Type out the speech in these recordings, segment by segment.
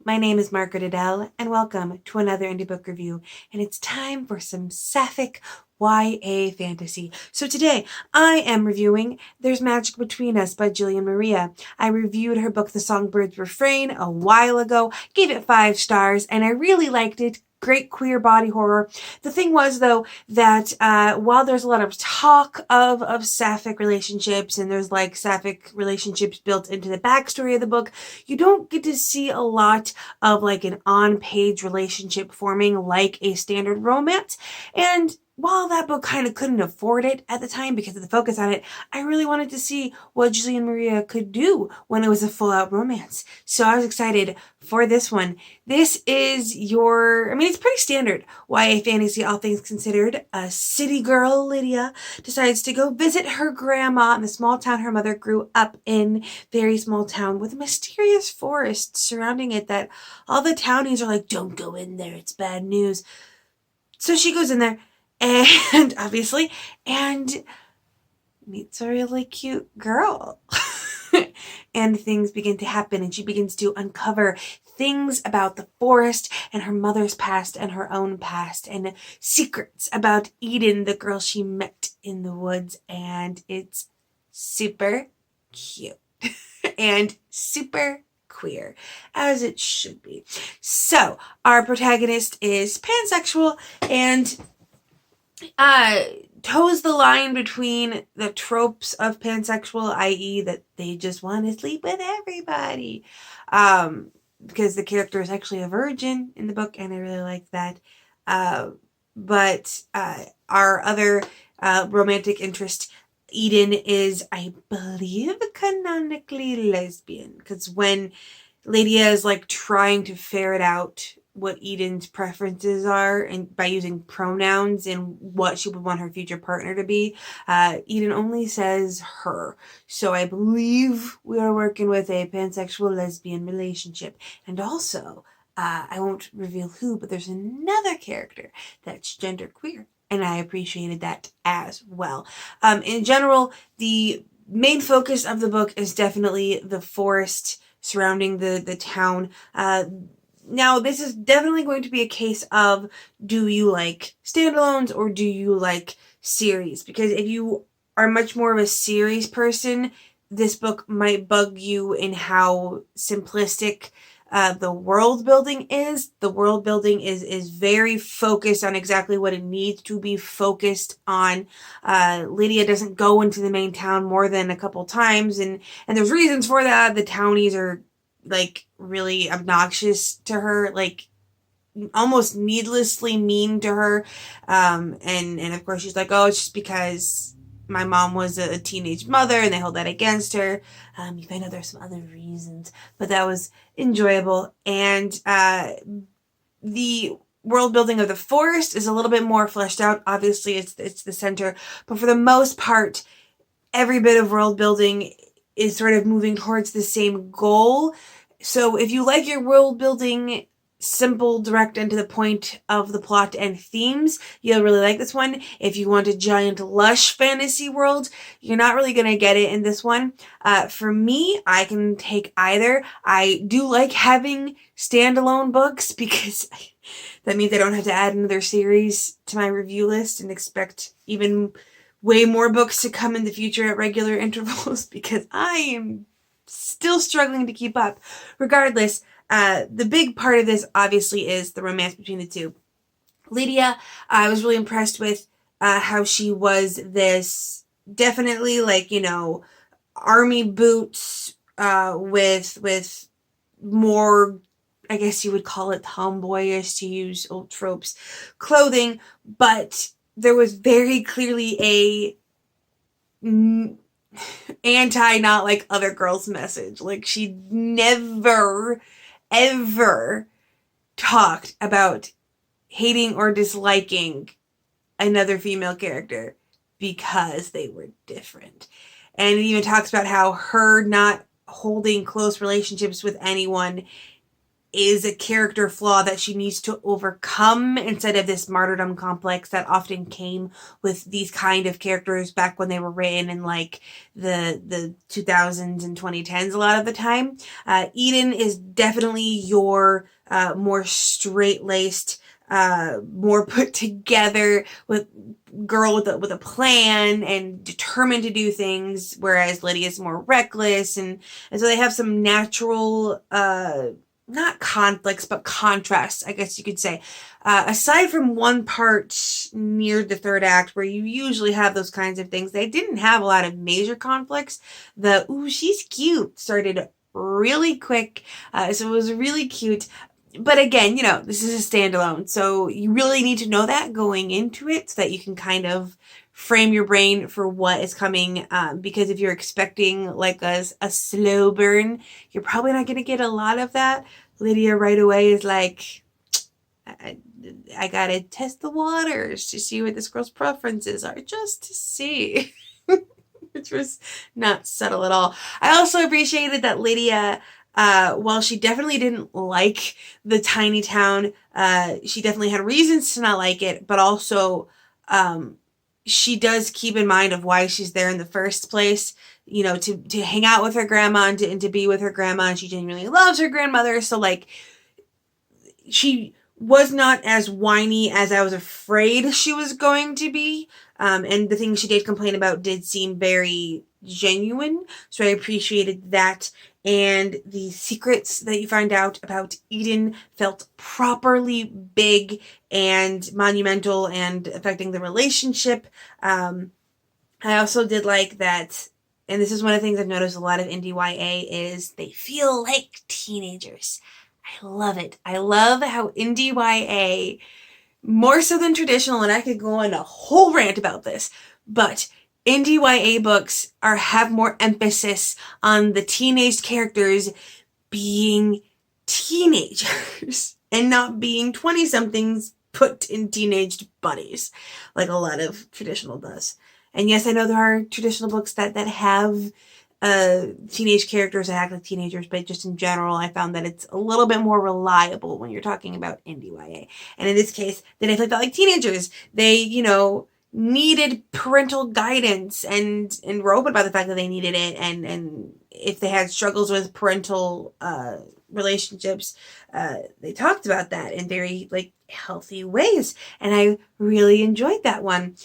My name is Margaret Adele, and welcome to another indie book review. And it's time for some sapphic YA fantasy. So today, I am reviewing There's Magic Between Us by Jillian Maria. I reviewed her book The Songbird's Refrain a while ago, gave it 5 stars, and I really liked it. Great queer body horror. The thing was, though, that while there's a lot of talk of sapphic relationships, and there's like sapphic relationships built into the backstory of the book, you don't get to see a lot of like an on-page relationship forming like a standard romance. And while that book kind of couldn't afford it at the time because of the focus on it, I really wanted to see what Jillian Maria could do when it was a full-out romance. So I was excited for this one. This is it's pretty standard YA fantasy, all things considered. A city girl, Lydia, decides to go visit her grandma in the small town her mother grew up in. Very small town with a mysterious forest surrounding it that all the townies are like, don't go in there, it's bad news. So she goes in there, and obviously, and meets a really cute girl. And things begin to happen, and she begins to uncover things about the forest and her mother's past and her own past, and secrets about Eden, the girl she met in the woods. And it's super cute and super queer, as it should be. So our protagonist is pansexual and toes the line between the tropes of pansexual, i.e. that they just want to sleep with everybody, because the character is actually a virgin in the book, and I really like that. But our other romantic interest, Eden, is, I believe, canonically lesbian, because when Lydia is like trying to ferret out what Eden's preferences are, and by using pronouns and what she would want her future partner to be, Eden only says her. So I believe we are working with a pansexual lesbian relationship. And also, I won't reveal who, but there's another character that's genderqueer, and I appreciated that as well. In general, the main focus of the book is definitely the forest surrounding the town. Now, this is definitely going to be a case of, do you like standalones or do you like series? Because if you are much more of a series person, this book might bug you in how simplistic the world building is. The world building is very focused on exactly what it needs to be focused on. Lydia doesn't go into the main town more than a couple times, and there's reasons for that. The townies are like really obnoxious to her, like almost needlessly mean to her. And of course she's like, oh, it's just because my mom was a teenage mother and they hold that against her. You find out there's some other reasons, but that was enjoyable. And the world building of the forest is a little bit more fleshed out. Obviously it's the center, but for the most part, every bit of world building is sort of moving towards the same goal. So if you like your world building simple, direct, and to the point of the plot and themes, you'll really like this one. If you want a giant, lush fantasy world, you're not really going to get it in this one. For me, I can take either. I do like having standalone books because that means I don't have to add another series to my review list and expect even way more books to come in the future at regular intervals, because I am still struggling to keep up. Regardless, the big part of this obviously is the romance between the two. Lydia, I was really impressed with how she was this definitely like, army boots with more, I guess you would call it tomboyish, to use old tropes, clothing, but there was very clearly a anti not like other girls message. Like, she never ever talked about hating or disliking another female character because they were different. And it even talks about how her not holding close relationships with anyone is a character flaw that she needs to overcome instead of this martyrdom complex that often came with these kind of characters back when they were written in like the 2000s and 2010s a lot of the time. Eden is definitely your more straight-laced, more put together with girl with a plan and determined to do things, whereas Lydia is more reckless, and so they have some natural not conflicts but contrasts, I guess you could say. Aside from one part near the third act where you usually have those kinds of things, they didn't have a lot of major conflicts. The "ooh, she's cute" started really quick, so it was really cute. But again, this is a standalone, so you really need to know that going into it so that you can kind of frame your brain for what is coming, because if you're expecting like a slow burn, you're probably not going to get a lot of that. Lydia right away is like, I gotta test the waters to see what this girl's preferences are, just to see. Which was not subtle at all. I also appreciated that Lydia, while she definitely didn't like the tiny town, she definitely had reasons to not like it, but also she does keep in mind of why she's there in the first place, to hang out with her grandma and to be with her grandma, and she genuinely loves her grandmother, so like she was not as whiny as I was afraid she was going to be. And the things she did complain about did seem very genuine, so I appreciated that. And the secrets that you find out about Eden felt properly big and monumental and affecting the relationship. I also did like that, and this is one of the things I've noticed a lot of indie YA, is they feel like teenagers. I love it. I love how indie YA, more so than traditional, and I could go on a whole rant about this, but indie YA books have more emphasis on the teenage characters being teenagers and not being 20-somethings put in teenage bodies like a lot of traditional does. And yes, I know there are traditional books that have teenage characters that act like teenagers, but just in general, I found that it's a little bit more reliable when you're talking about indie YA. And in this case, they definitely felt like teenagers. They, needed parental guidance and were open about the fact that they needed it. And if they had struggles with parental relationships, they talked about that in very healthy ways. And I really enjoyed that one.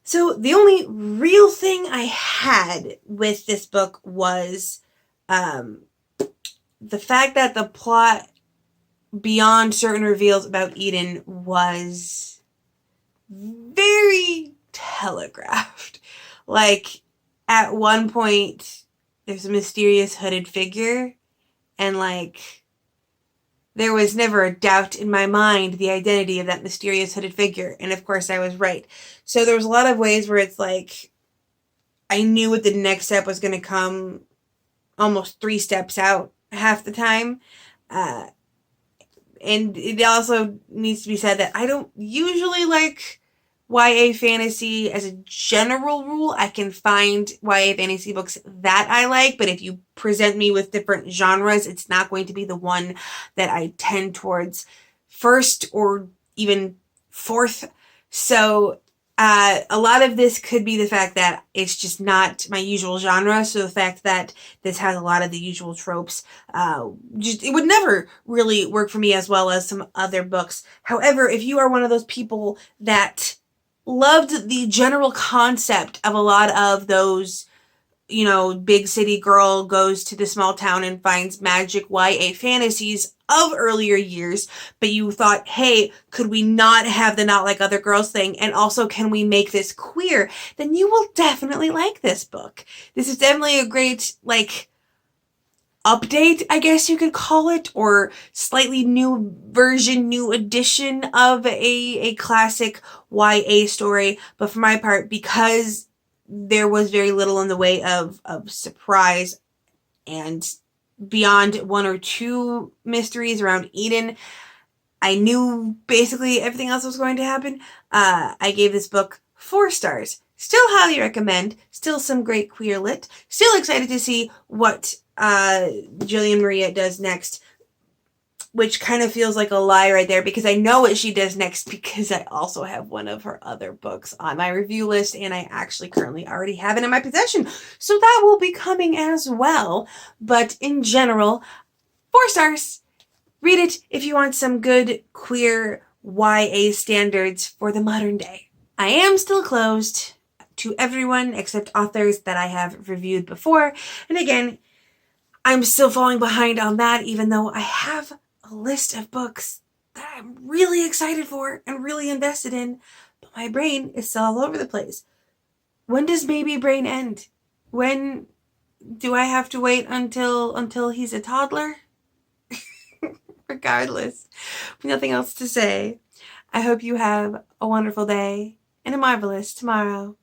So the only real thing I had with this book was the fact that the plot beyond certain reveals about Eden was very telegraphed. Like, at one point, there's a mysterious hooded figure, and there was never a doubt in my mind the identity of that mysterious hooded figure. And of course I was right. So there was a lot of ways where it's like, I knew what the next step was going to come almost 3 steps out half the time. And it also needs to be said that I don't usually like YA fantasy as a general rule. I can find YA fantasy books that I like, but if you present me with different genres, it's not going to be the one that I tend towards first or even fourth. So a lot of this could be the fact that it's just not my usual genre. So the fact that this has a lot of the usual tropes, it would never really work for me as well as some other books. However, if you are one of those people that loved the general concept of a lot of those, big city girl goes to the small town and finds magic YA fantasies of earlier years, but you thought, hey, could we not have the not like other girls thing? And also, can we make this queer? Then you will definitely like this book. This is definitely a great, update, I guess you could call it, or slightly new version, new edition of a classic YA story. But for my part, because there was very little in the way of surprise, and beyond 1 or 2 mysteries around Eden, I knew basically everything else was going to happen. I gave this book 4 stars. Still highly recommend. Still some great queer lit. Still excited to see what Jillian Maria does next. which kind of feels like a lie right there because I know what she does next because I also have one of her other books on my review list and I actually currently already have it in my possession. So that will be coming as well. But in general, 4 stars. Read it if you want some good queer YA standards for the modern day. I am still closed to everyone except authors that I have reviewed before. And again, I'm still falling behind on that even though I have a list of books that I'm really excited for and really invested in, but my brain is still all over the place. When does baby brain end? When do I have to wait until he's a toddler? Regardless, nothing else to say. I hope you have a wonderful day and a marvelous tomorrow.